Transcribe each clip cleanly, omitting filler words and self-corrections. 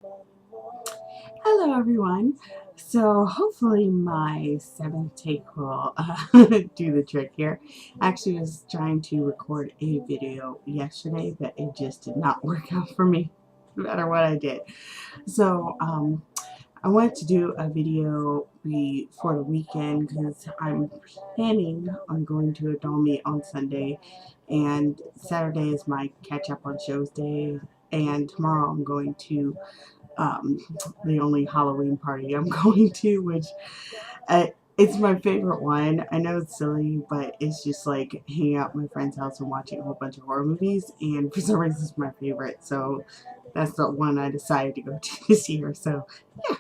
Hello everyone. So hopefully my seventh take will do the trick here. I actually was trying to record a video yesterday, but it just did not work out for me no matter what I did. So I wanted to do a video before the weekend because I'm planning on going to a doll meet on Sunday, and Saturday is my catch up on shows day, and tomorrow I'm going to um, the only Halloween party I'm going to, which it's my favorite one. I know it's silly, but it's just like hanging out at my friend's house and watching a whole bunch of horror movies, and for some reason it's my favorite, so that's the one I decided to go to this year. So yeah.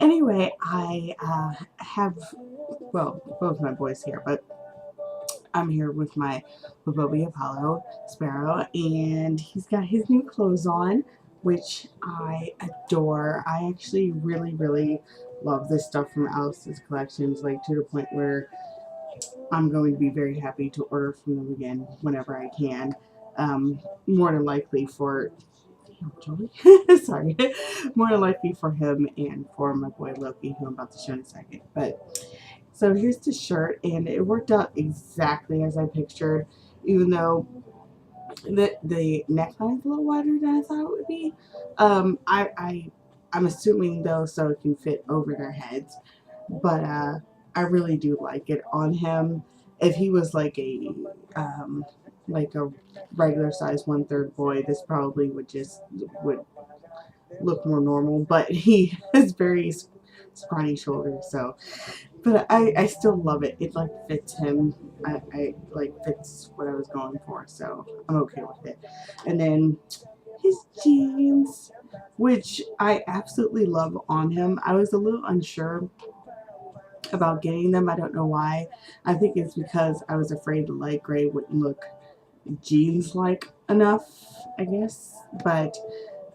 Anyway, I have, well, both my boys here, but I'm here with my Bobby Apollo, Sparrow, and he's got his new clothes on, which I adore. I actually really love this stuff from Alice's collections, like to the point where I'm going to be very happy to order from them again whenever I can. More than likely for sorry, more than likely for him and for my boy Loki, who I'm about to show in a second. But so here's the shirt, and it worked out exactly as I pictured, even though the neckline is a little wider than I thought it would be. I'm assuming though, so it can fit over their heads, but I really do like it on him. If he was like a regular size 1/3 boy, this probably would look more normal, but he has very scrawny shoulders, so but I still love it. It like fits him. I like fits what I was going for, so I'm okay with it. And then his jeans, which I absolutely love on him. I was a little unsure about getting them. I don't know why. I think it's because I was afraid the light gray wouldn't look jeans like enough, I guess. But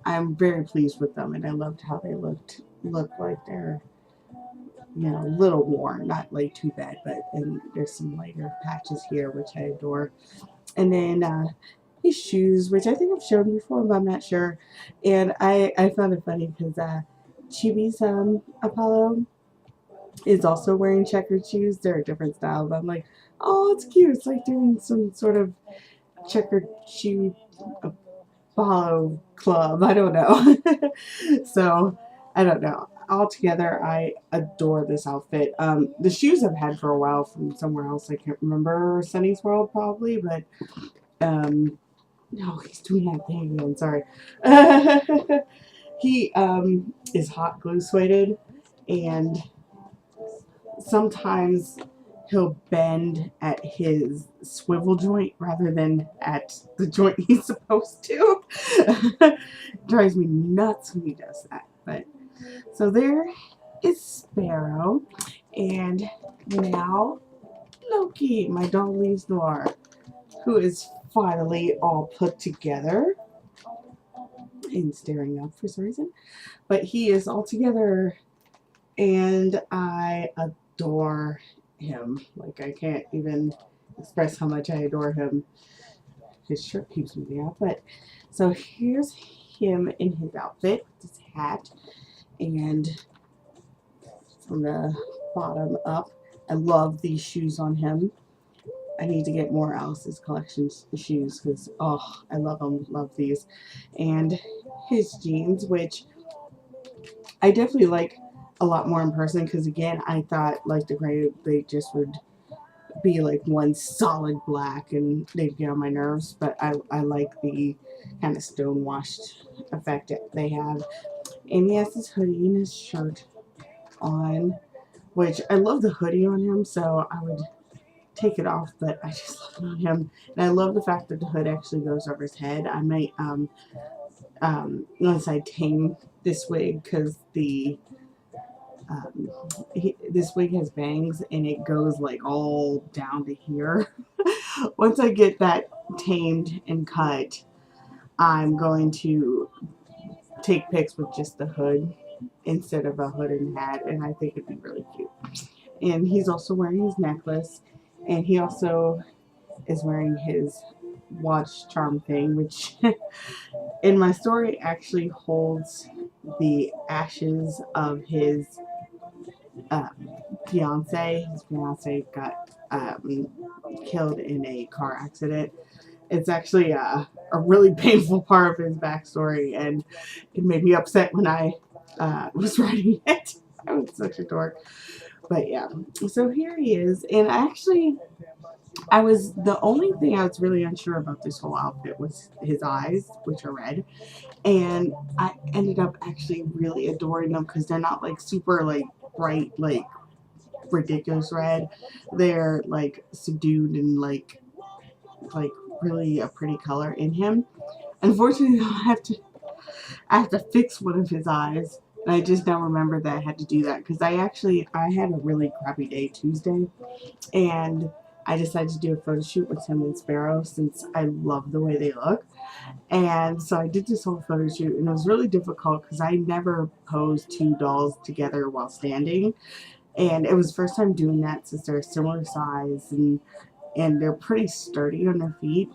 I'm very pleased with them, and I loved how they look like they're, you know, a little worn, not like too bad, but and there's some lighter patches here, which I adore. And then his shoes, which I think I've shown before, but I'm not sure. And I found it funny because Chibi's Apollo is also wearing checkered shoes. They're a different style, but I'm like, oh, it's cute. It's like doing some sort of checkered shoe Apollo club. I don't know. So I don't know. Altogether, I adore this outfit. The shoes I've had for a while from somewhere else. I can't remember, Sunny's World probably, but no, he's doing that thing again. Sorry. He is hot glue suede, and sometimes he'll bend at his swivel joint rather than at the joint he's supposed to. Drives me nuts when he does that. But so there is Sparrow, and now Loki, my Dolly's Noir, who is finally all put together and staring up for some reason. But he is all together, and I adore him. Like, I can't even express how much I adore him. His shirt keeps moving out, but so here's him in his outfit, his hat, and from the bottom up. I love these shoes on him. I need to get more Alice's collection shoes because, oh, I love them. Love these. And his jeans, which I definitely like a lot more in person because, again, I thought like the gray, they just would be like one solid black and they'd get on my nerves, but I like the kind of stone-washed effect that they have. And he has his hoodie and his shirt on, which I love the hoodie on him, so I would take it off, but I just love it on him. And I love the fact that the hood actually goes over his head. I might once I tame this wig, because this wig has bangs and it goes like all down to here. Once I get that tamed and cut, I'm going to take pics with just the hood instead of a hood and hat, and I think it'd be really cute. And he's also wearing his necklace, and he also is wearing his watch charm thing, which in my story actually holds the ashes of his uh, fiance. His fiance got killed in a car accident. It's actually a really painful part of his backstory, and it made me upset when I was writing it. I was such a dork. But yeah, so here he is. And actually, the only thing I was really unsure about this whole outfit was his eyes, which are red. And I ended up actually really adoring them because they're not like super like bright, like ridiculous red. They're like subdued and like really a pretty color in him. Unfortunately, I have to fix one of his eyes. And I just now remembered that I had to do that because I had a really crappy day Tuesday, and I decided to do a photo shoot with him and Sparrow since I love the way they look. And so I did this whole photo shoot, and it was really difficult because I never posed two dolls together while standing, and it was the first time doing that since they're similar size and they're pretty sturdy on their feet.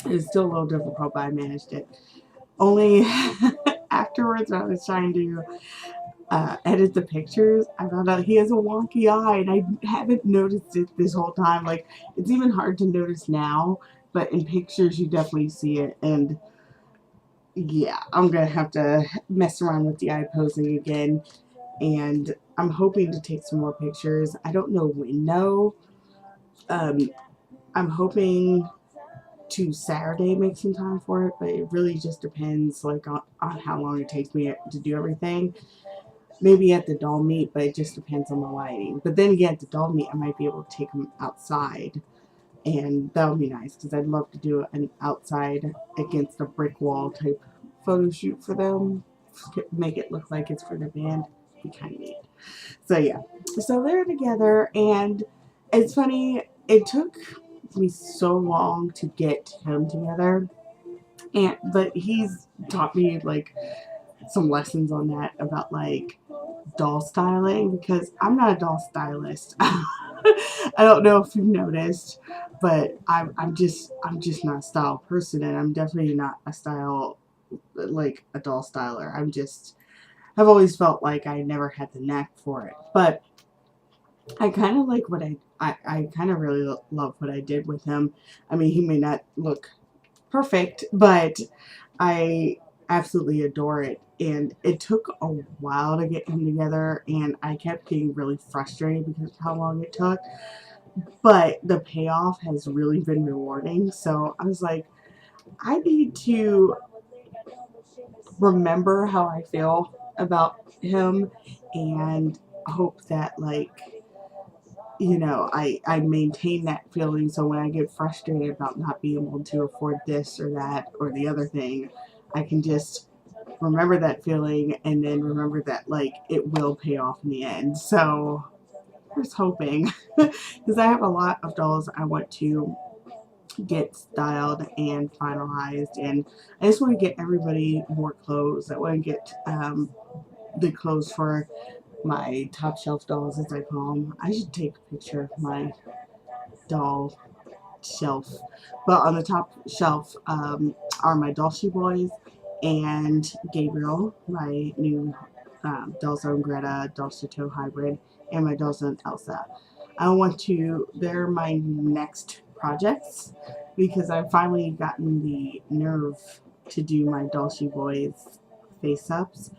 It was still a little difficult, but I managed it. Only afterwards, when I was trying to edit the pictures, I found out he has a wonky eye, and I haven't noticed it this whole time. Like, it's even hard to notice now, but in pictures, you definitely see it. And yeah, I'm gonna have to mess around with the eye posing again, and I'm hoping to take some more pictures. I don't know when though. Um, I'm hoping to Saturday make some time for it, but it really just depends like on how long it takes me to do everything. Maybe at the doll meet, but it just depends on the lighting. But then again, at the doll meet, I might be able to take them outside, and that would be nice because I'd love to do an outside against a brick wall type photo shoot for them, make it look like it's for the band. It'd be kind of neat. So yeah, so they're together, and it's funny. It took me so long to get him together, but he's taught me like some lessons on that about like doll styling because I'm not a doll stylist. I don't know if you've noticed, but I'm just not a style person, and I'm definitely not a style like a doll styler. I've always felt like I never had the knack for it, but I kind of like what I kind of really love what I did with him. I mean, he may not look perfect, but I absolutely adore it. And it took a while to get him together, and I kept getting really frustrated because of how long it took. But the payoff has really been rewarding. So I was like, I need to remember how I feel about him and hope that like I maintain that feeling so when I get frustrated about not being able to afford this or that or the other thing, I can just remember that feeling and then remember that like it will pay off in the end. So I'm just hoping because I have a lot of dolls I want to get styled and finalized, and I just want to get everybody more clothes. I want to get the clothes for my top shelf dolls, as I call them. I should take a picture of my doll shelf. But on the top shelf are my Dolce Boys and Gabriel, my new Dolls Own Greta Dolce Toe hybrid, and my Dolls Own Elsa. They're my next projects because I've finally gotten the nerve to do my Dolce Boys face-ups.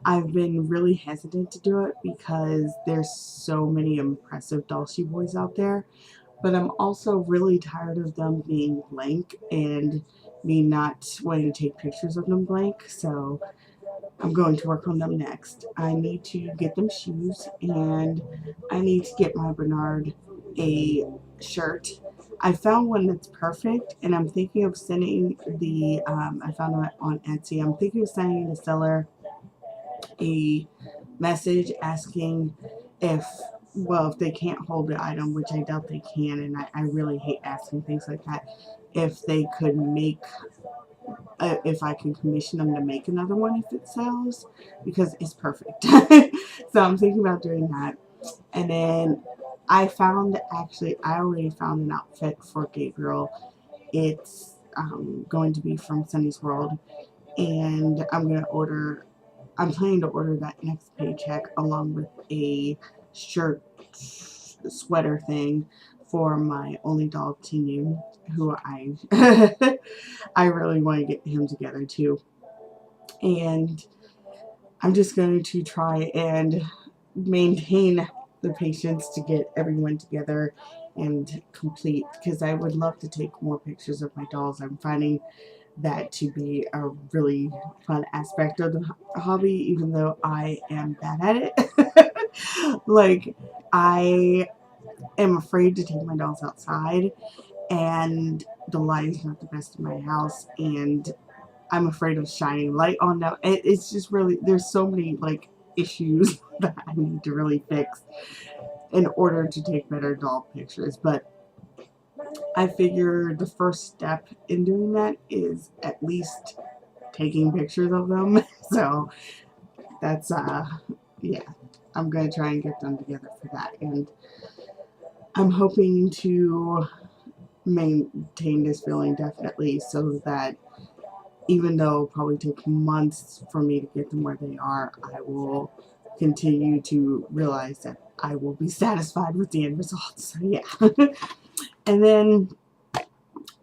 I've been really hesitant to do it because there's so many impressive Dolce Boys out there, but I'm also really tired of them being blank and me not wanting to take pictures of them blank, so I'm going to work on them next. I need to get them shoes, and I need to get my Bernard a shirt. I found one that's perfect, and I'm thinking of sending I found it on Etsy. I'm thinking of sending the seller a message asking if they can't hold the item, which I doubt they can, and I really hate asking things like that, if they could if I can commission them to make another one if it sells, because it's perfect. So I'm thinking about doing that. And then I already found an outfit for Gabriel. It's going to be from Sunny's World, and I'm going to order I'm planning to order that next paycheck along with a shirt sweater thing for my only dog Tinu, who I I really want to get him together too. And I'm just going to try and maintain the patience to get everyone together and complete, because I would love to take more pictures of my dolls. I'm finding that to be a really fun aspect of the hobby, even though I am bad at it. Like, I am afraid to take my dolls outside, and the light is not the best in my house, and I'm afraid of shining light on them. It's just really, there's so many like issues that I need to really fix in order to take better doll pictures. But I figure the first step in doing that is at least taking pictures of them. So that's yeah, I'm gonna try and get them together for that, and I'm hoping to maintain this feeling definitely, so that even though it'll probably take months for me to get them where they are, I will continue to realize that I will be satisfied with the end results. So yeah. And then,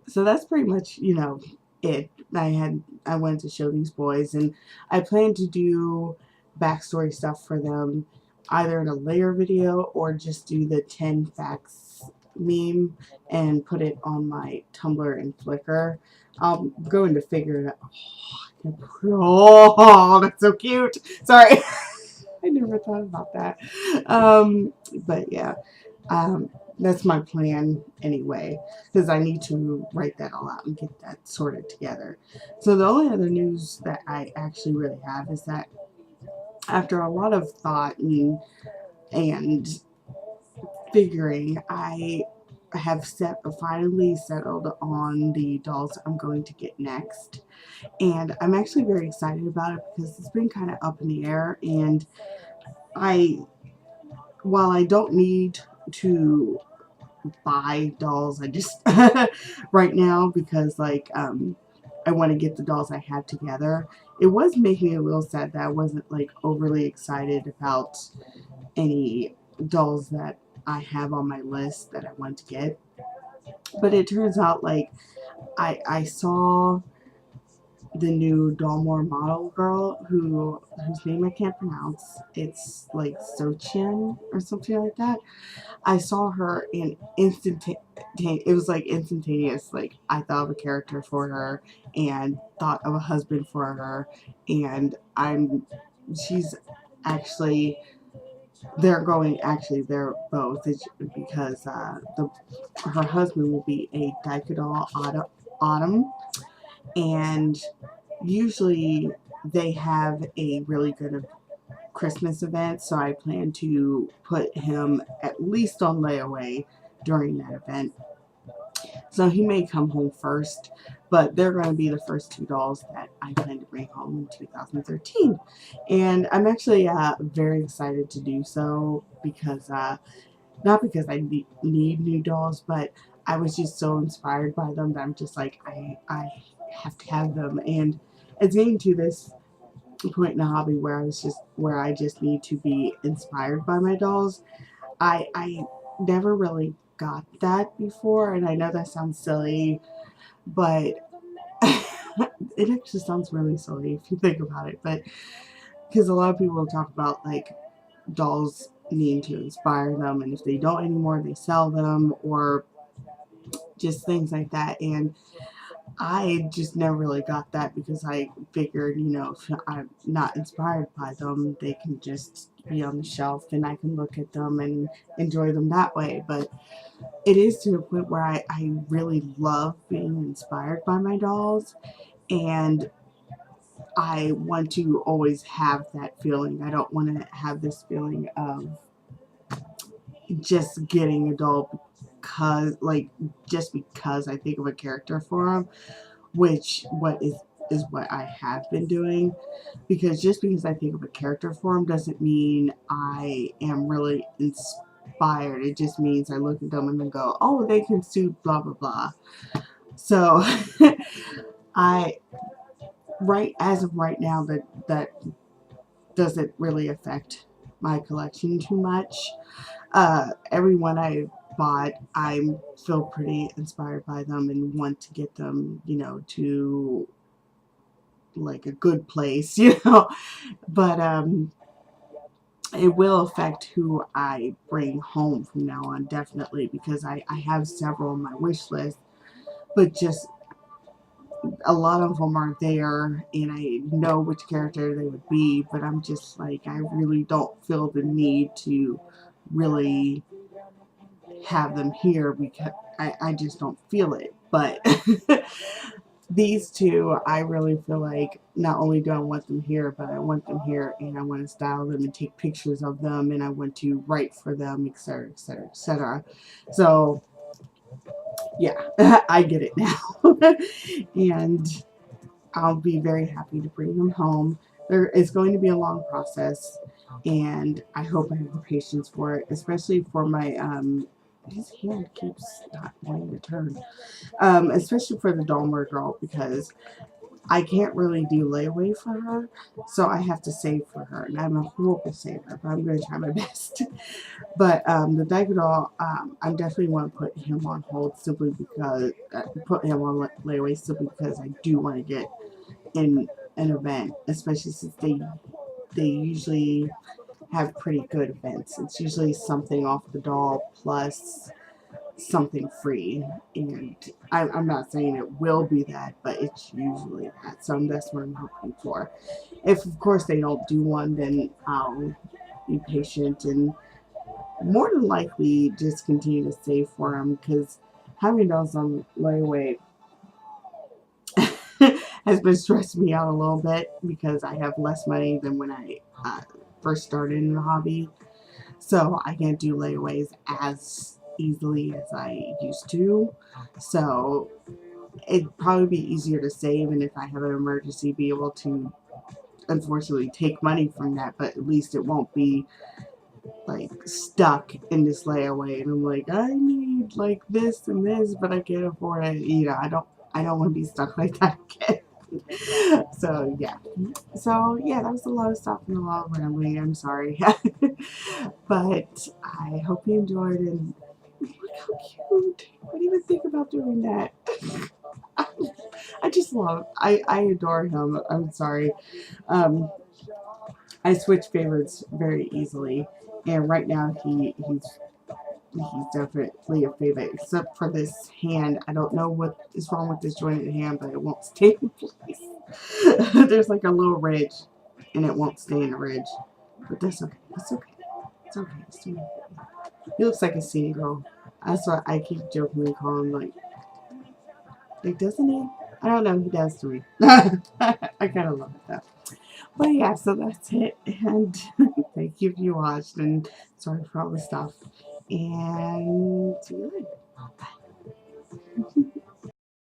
so that's pretty much, you know, it. I wanted to show these boys, and I plan to do backstory stuff for them, either in a later video or just do the 10 facts meme and put it on my Tumblr and Flickr. I'm going to figure it out. Oh, that's so cute. Sorry. I never thought about that. But yeah, that's my plan anyway, because I need to write that all out and get that sorted together. So the only other news that I actually really have is that after a lot of thought and figuring, I have finally settled on the dolls I'm going to get next. And I'm actually very excited about it because it's been kind of up in the air, and while I don't need to buy dolls, I just right now, because like I want to get the dolls I have together. It was making me a little sad that I wasn't like overly excited about any dolls that I have on my list that I want to get. But it turns out like I saw the new Dalmore model girl whose name I can't pronounce. It's like Sochin or something like that. I saw her in it was like instantaneous. Like, I thought of a character for her and thought of a husband for her, and she's actually, they're both, because her husband will be a Daikadol Autumn, and usually they have a really good Christmas event, so I plan to put him at least on layaway during that event. So he may come home first, but they're going to be the first two dolls that I plan to bring home in 2013. And I'm actually very excited to do so, because not because I need new dolls, but I was just so inspired by them that I'm just like, I have to have them. And it's getting to this point in the hobby where I just need to be inspired by my dolls. I never really got that before, and I know that sounds silly, but it actually sounds really silly if you think about it. But because a lot of people talk about like dolls needing to inspire them, and if they don't anymore, they sell them, or just things like that. And I just never really got that, because I figured, you know, if I'm not inspired by them, they can just be on the shelf and I can look at them and enjoy them that way. But it is to the point where I really love being inspired by my dolls, and I want to always have that feeling. I don't want to have this feeling of just getting a doll just because I think of a character for them, which is what I have been doing. Because just because I think of a character for them doesn't mean I am really inspired. It just means I look at them and then go, oh, they can suit blah blah blah. So as of right now, that doesn't really affect my collection too much. Everyone I bought, I feel pretty inspired by them and want to get them, you know, to like a good place, you know. But it will affect who I bring home from now on, definitely, because I have several on my wish list, but just a lot of them aren't there, and I know which character they would be, but I'm just like, I really don't feel the need to really have them here because I just don't feel it. But these two, I really feel like not only do I want them here, but I want them here and I want to style them and take pictures of them and I want to write for them, etc., etc., etc. So, yeah, I get it now. And I'll be very happy to bring them home. There is going to be a long process, and I hope I have the patience for it, especially for my, his hand keeps not wanting to turn, especially for the Dalmer girl, because I can't really do layaway for her, so I have to save for her, and I'm a horrible saver, but I'm going to try my best. But the Diaper doll, I definitely want to put him on hold simply because, put him on layaway simply because I do want to get in an event, especially since they usually have pretty good events. It's usually something off the doll plus something free, and I'm not saying it will be that, but it's usually that, so that's what I'm hoping for. If of course they don't do one, then I'll be patient and more than likely just continue to save for them, because having those on layaway has been stressing me out a little bit because I have less money than when I first started in the hobby. So I can't do layaways as easily as I used to. So it'd probably be easier to save, and if I have an emergency, be able to unfortunately take money from that, but at least it won't be like stuck in this layaway and I'm like, I need like this and this, but I can't afford it. You know, I don't want to be stuck like that again. So yeah. So yeah, that was a lot of stuff and a lot of rambling. I'm sorry. But I hope you enjoyed, and look how cute. I didn't even think about doing that. I just love, I adore him. I'm sorry. I switch favorites very easily, and right now he's definitely a favorite, except for this hand. I don't know what is wrong with this jointed hand, but it won't stay in place. There's like a little ridge, and it won't stay in the ridge. But that's okay. It's okay. It's okay. It's okay. He looks like a city girl. That's what I keep jokingly calling him, like, doesn't he? I don't know. He does to me. I kind of love it though. But yeah, so that's it. And thank you if you watched. And sorry for all the stuff. And see you later. Bye.